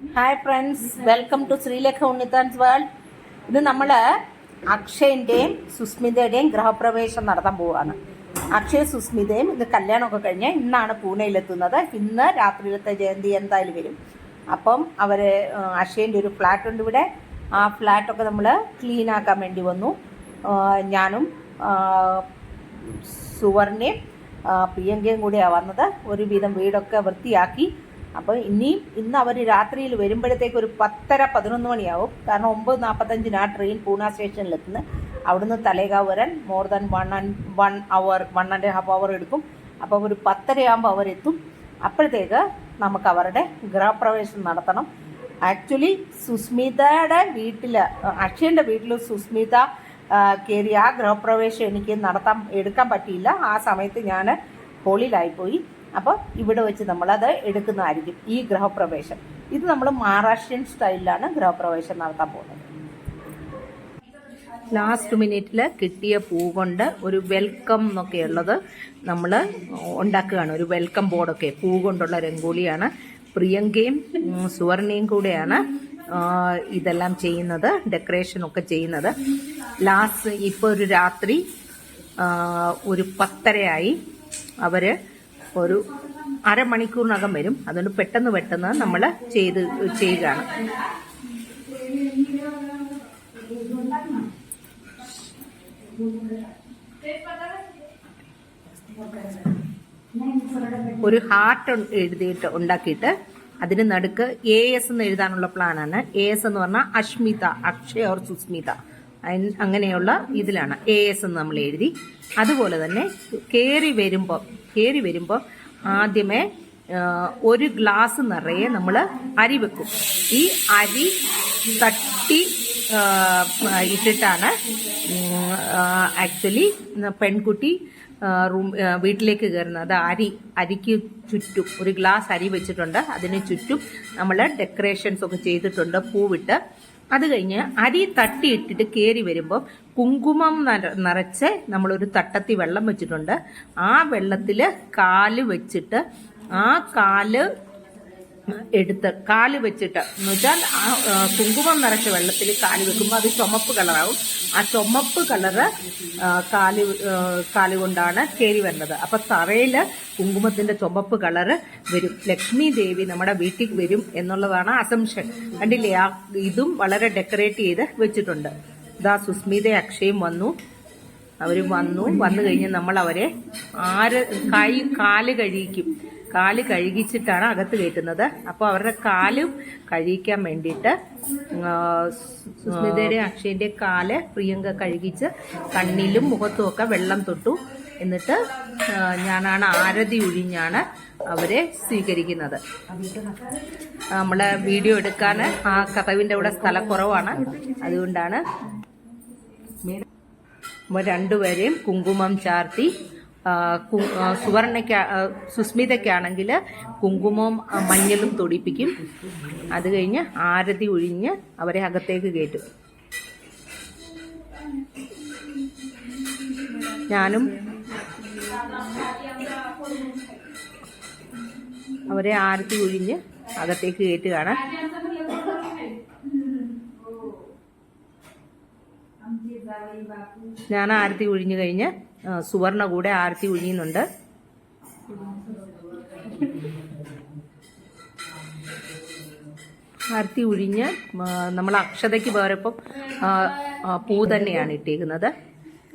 Hi friends, welcome to Sreelekha Unnithan's world. ഇത് നമ്മൾ അക്ഷയൻ്റെയും സുസ്മിതയുടെയും ഗൃഹപ്രവേശം നടത്താൻ പോവുകയാണ്. അക്ഷയ സുസ്മിതയും ഇത് കല്യാണമൊക്കെ കഴിഞ്ഞ് ഇന്നാണ് പൂനെയിലെത്തുന്നത്. ഇന്ന് രാത്രിയിലത്തെ ജയന്തി എന്തായാലും വരും. അപ്പം അവർ അക്ഷയൻ്റെ ഒരു ഫ്ലാറ്റ് ഉണ്ട് ഇവിടെ. ആ ഫ്ലാറ്റൊക്കെ നമ്മൾ ക്ലീൻ ആക്കാൻ വേണ്ടി വന്നു. ഞാനും സുവർണയും പ്രിയങ്കയും കൂടിയാണ് വന്നത്. ഒരുവിധം വീടൊക്കെ വൃത്തിയാക്കി. അപ്പോൾ ഇന്ന് അവർ രാത്രിയിൽ വരുമ്പോഴത്തേക്ക് ഒരു 10:30-11 മണിയാവും. കാരണം 9:45 ട്രെയിൻ പൂന സ്റ്റേഷനിലെത്തുന്നത്. അവിടുന്ന് തലേഗാവ് വരാൻ മോർ ദാൻ 1.5 അവർ എടുക്കും. അപ്പോൾ ഒരു 10:30 ആകുമ്പോൾ അവരെത്തും. അപ്പോഴത്തേക്ക് നമുക്ക് അവരുടെ ഗൃഹപ്രവേശം നടത്തണം. ആക്ച്വലി സുസ്മിതയുടെ വീട്ടിൽ, അക്ഷയൻ്റെ വീട്ടിൽ സുസ്മിത കയറി ആ ഗൃഹപ്രവേശം എനിക്ക് എടുക്കാൻ പറ്റിയില്ല. ആ സമയത്ത് ഞാൻ ഹോളിലായിപ്പോയി. അപ്പോൾ ഇവിടെ വെച്ച് നമ്മളത് എടുക്കുന്നതായിരിക്കും ഈ ഗൃഹപ്രവേശം. ഇത് നമ്മൾ മഹാരാഷ്ട്രീയൻ സ്റ്റൈലിലാണ് ഗൃഹപ്രവേശം നടത്താൻ പോകുന്നത്. ലാസ്റ്റ് മിനിറ്റിൽ കിട്ടിയ പൂ കൊണ്ട് ഒരു വെൽക്കം എന്നൊക്കെ ഉള്ളത് നമ്മൾ ഉണ്ടാക്കുകയാണ്. ഒരു വെൽക്കം ബോർഡൊക്കെ പൂ കൊണ്ടുള്ള രംഗോളിയാണ്. പ്രിയങ്കയും സുവർണയും കൂടെയാണ് ഇതെല്ലാം ചെയ്യുന്നത്, ഡെക്കറേഷനൊക്കെ ചെയ്യുന്നത്. ലാസ്റ്റ് ഇപ്പോൾ ഒരു രാത്രി ഒരു 10:30 അവർ ഒരു അരമണിക്കൂറിനകം വരും. അതുകൊണ്ട് പെട്ടെന്ന് നമ്മൾ ചെയ്യുകയാണ്. ഒരു ഹാർട്ട് ഉണ്ടാക്കിയിട്ട് അതിന് നടുക്ക് AS എന്ന് എഴുതാനുള്ള പ്ലാനാണ്. AS എന്ന് പറഞ്ഞാൽ അഷ്മിത, അക്ഷയ ഓർ സുസ്മിത, അങ്ങനെയുള്ള ഇതിലാണ് AS എന്ന് നമ്മൾ എഴുതി. അതുപോലെ തന്നെ കയറി വരുമ്പോൾ ആദ്യമേ ഒരു ഗ്ലാസ് നിറയെ നമ്മൾ അരി വെക്കും. ഈ അരി തട്ടി ഇട്ടിട്ടാണ് ആക്ച്വലി പെൺകുട്ടി വീട്ടിലേക്ക് കയറുന്നത്. അരിക്ക് ചുറ്റും ഒരു ഗ്ലാസ് അരി വെച്ചിട്ടുണ്ട്. അതിന് ചുറ്റും നമ്മൾ ഡെക്കറേഷൻസ് ഒക്കെ ചെയ്തിട്ടുണ്ട് പൂവിട്ട്. അത് കഴിഞ്ഞ് അരി തട്ടിയിട്ടിട്ട് കയറി വരുമ്പോൾ കുങ്കുമം നിറച്ച് നമ്മളൊരു തട്ടത്തി വെള്ളം വെച്ചിട്ടുണ്ട്. ആ വെള്ളത്തിൽ കാല് വെച്ചിട്ട് ആ കാല് വെച്ചിട്ട് എന്ന് വെച്ചാൽ ആ കുങ്കുമം നിറച്ച വെള്ളത്തിൽ കാല് വെക്കുമ്പോൾ അത് ചുമപ്പ് കളറാവും. ആ ചുമപ്പ് കളറ് കാല് കൊണ്ടാണ് കയറി വരുന്നത്. അപ്പൊ തറയില് കുങ്കുമത്തിന്റെ ചുമപ്പ് കളറ് വരും. ലക്ഷ്മി ദേവി നമ്മുടെ വീട്ടിൽ വരും എന്നുള്ളതാണ് അസംഷൻ. കണ്ടില്ലേ, ഇതും വളരെ ഡെക്കറേറ്റ് ചെയ്ത് വെച്ചിട്ടുണ്ട്. ഇതാ സുസ്മിത അക്ഷയും വന്നു. വന്നു കഴിഞ്ഞ് നമ്മൾ അവരെ കാല് കഴുകിച്ചിട്ടാണ് അകത്ത് കയറ്റുന്നത്. അപ്പോൾ അവരുടെ കാല് കഴുകിക്കാൻ വേണ്ടിയിട്ട് സുസ്മിതയുടെ അക്ഷയന്റെ കാല് പ്രിയങ്ക കഴുകിച്ച് കണ്ണിലും മുഖത്തും ഒക്കെ വെള്ളം തൊട്ടു. എന്നിട്ട് ഞാനാണ് ആരതി ഒഴിഞ്ഞാണ് അവരെ സ്വീകരിക്കുന്നത്. നമ്മളെ വീഡിയോ എടുക്കാൻ ആ കതവിന്റെ ഇവിടെ സ്ഥലക്കുറവാണ്. അതുകൊണ്ടാണ് രണ്ടുപേരെയും കുങ്കുമം ചാർത്തി. സുസ്മിതയ്ക്കാണെങ്കിൽ കുങ്കുമവും മഞ്ഞളും തൊടിപ്പിക്കും. അത് കഴിഞ്ഞ് ആരതി ഒഴിഞ്ഞ് അവരെ അകത്തേക്ക് കയറ്റും. ഞാനും അവരെ ആരതി ഒഴിഞ്ഞ് അകത്തേക്ക് കയറ്റുകയാണ്. ഞാൻ ആരതി ഒഴിഞ്ഞു കഴിഞ്ഞ് സുവർണ കൂടെ ആരതി ഒഴിയുന്നുണ്ട്. ആരതി ഒഴിഞ്ഞ് നമ്മൾ അക്ഷതയ്ക്ക് പകരപ്പം പൂ തന്നെയാണ് ഇട്ടേക്കുന്നത്.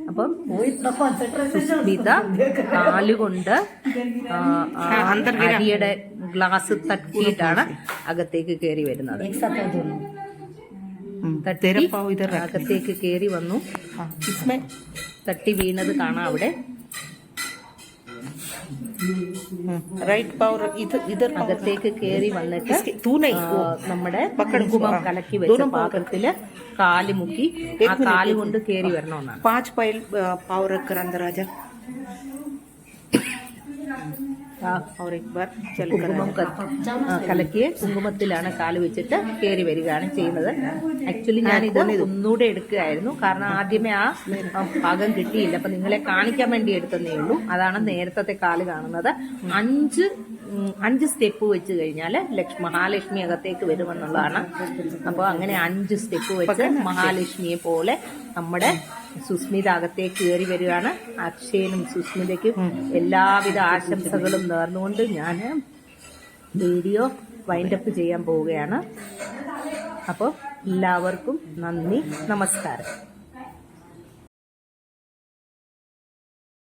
അപ്പം സുസ്മിത കാലുകൊണ്ട് അരിയുടെ ഗ്ലാസ് തട്ടിയിട്ടാണ് അകത്തേക്ക് കയറി വരുന്നത്. അകത്തേക്ക് കയറി വന്നു. തട്ടി വീണത് കാണാം അവിടെ. അകത്തേക്ക് കയറി വന്നിട്ട് നമ്മുടെ കുങ്കുമം കലക്കി വെച്ച പാത്രത്തില് കാല് മുക്കി ആ കാല് കൊണ്ട് കയറി വരണമെന്നാണ്. 5 पैल पाव रखकर अंदर आ जा और एक बार കുങ്കുമം കലക്കിയ കുങ്കുമത്തിലാണ് കാല് വെച്ചിട്ട് കയറി വരികയാണ് ചെയ്യുന്നത്. ആക്ച്വലി ഞാനിത് ഒന്നുകൂടെ എടുക്കുകയായിരുന്നു. കാരണം ആദ്യമേ ആ ഭാഗം കിട്ടിയില്ല. അപ്പൊ നിങ്ങളെ കാണിക്കാൻ വേണ്ടി എടുത്തതേ ഉള്ളൂ. അതാണ് നേരത്തെ കാല് കാണുന്നത്. 5 5 സ്റ്റെപ്പ് വെച്ച് കഴിഞ്ഞാൽ മഹാലക്ഷ്മി അകത്തേക്ക് വരുമെന്നുള്ളതാണ്. അപ്പോൾ അങ്ങനെ 5 സ്റ്റെപ്പ് വെച്ച് മഹാലക്ഷ്മിയെ പോലെ നമ്മുടെ സുസ്മിത അകത്തേക്ക് കയറി വരികയാണ്. അക്ഷയനും സുസ്മിതയ്ക്കും എല്ലാവിധ ആശംസകളും നേർന്നുകൊണ്ട് ഞാൻ വീഡിയോ വൈൻഡപ്പ് ചെയ്യാൻ പോവുകയാണ്. അപ്പോൾ എല്ലാവർക്കും നന്ദി, നമസ്കാരം.